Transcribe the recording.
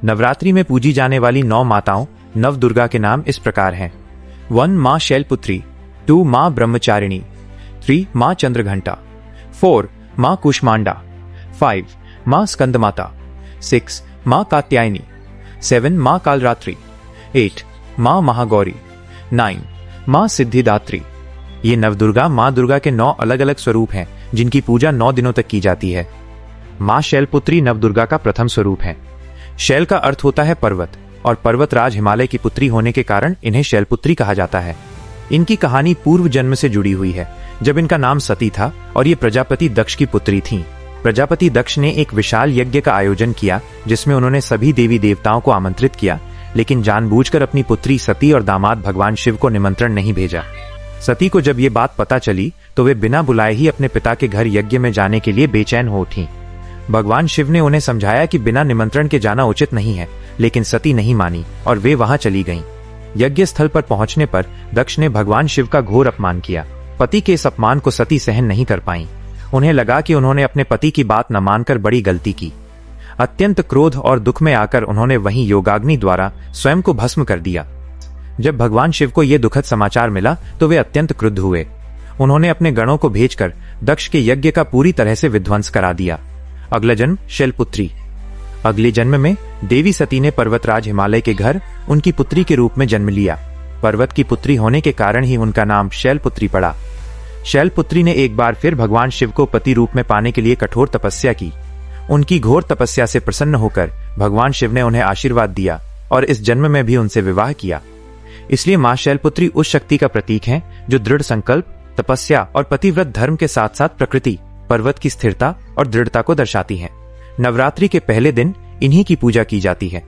नवरात्रि में पूजी जाने वाली 9 माताओं नव दुर्गा के नाम इस प्रकार हैं। 1 माँ शैलपुत्री, 2 माँ ब्रह्मचारिणी, 3 माँ चंद्रघंटा, 4 माँ कुष्मांडा, 5 माँ स्कंदमाता, 6 माँ कात्यायनी, 7 माँ कालरात्रि, 8 माँ महागौरी, 9 माँ सिद्धिदात्री। ये नवदुर्गा माँ दुर्गा के 9 अलग अलग स्वरूप हैं जिनकी पूजा 9 दिनों तक की जाती है। माँ शैलपुत्री नवदुर्गा का प्रथम स्वरूप है। शैल का अर्थ होता है पर्वत और पर्वतराज हिमालय की पुत्री होने के कारण इन्हें शैलपुत्री कहा जाता है। इनकी कहानी पूर्व जन्म से जुड़ी हुई है, जब इनका नाम सती था और ये प्रजापति दक्ष की पुत्री थीं। प्रजापति दक्ष ने एक विशाल यज्ञ का आयोजन किया जिसमें उन्होंने सभी देवी देवताओं को आमंत्रित किया, लेकिन जानबूझकर अपनी पुत्री सती और दामाद भगवान शिव को निमंत्रण नहीं भेजा। सती को जब ये बात पता चली तो वे बिना बुलाए ही अपने पिता के घर यज्ञ में जाने के लिए बेचैन हो उठी। भगवान शिव ने उन्हें समझाया कि बिना निमंत्रण के जाना उचित नहीं है, लेकिन सती नहीं मानी और वे वहां चली गईं। यज्ञ स्थल पर पहुंचने पर दक्ष ने भगवान शिव का घोर अपमान किया। पति के इस अपमान को सती सहन नहीं कर पाईं। उन्हें लगा कि उन्होंने अपने पति की बात न मानकर बड़ी गलती की। अत्यंत क्रोध और दुख में आकर उन्होंने वहीं योगाग्नि द्वारा स्वयं को भस्म कर दिया। जब भगवान शिव को यह दुखद समाचार मिला तो वे अत्यंत क्रुद्ध हुए। उन्होंने अपने गणों को भेजकर दक्ष के यज्ञ का पूरी तरह से विध्वंस करा दिया। अगला जन्म शैलपुत्री। अगले जन्म में देवी सती ने पर्वतराज हिमालय के घर उनकी पुत्री के रूप में जन्म लिया। पर्वत की पुत्री होने के कारण ही उनका नाम शैलपुत्री पड़ा। शैलपुत्री ने एक बार फिर भगवान शिव को पति रूप में पाने के लिए कठोर तपस्या की। उनकी घोर तपस्या से प्रसन्न होकर भगवान शिव ने उन्हें आशीर्वाद दिया और इस जन्म में भी उनसे विवाह किया। इसलिए मां शैलपुत्री उस शक्ति का प्रतीक है जो दृढ़ संकल्प, तपस्या और पतिव्रत धर्म के साथ साथ प्रकृति, पर्वत की स्थिरता और दृढ़ता को दर्शाती है। नवरात्रि के पहले दिन इन्हीं की पूजा की जाती है।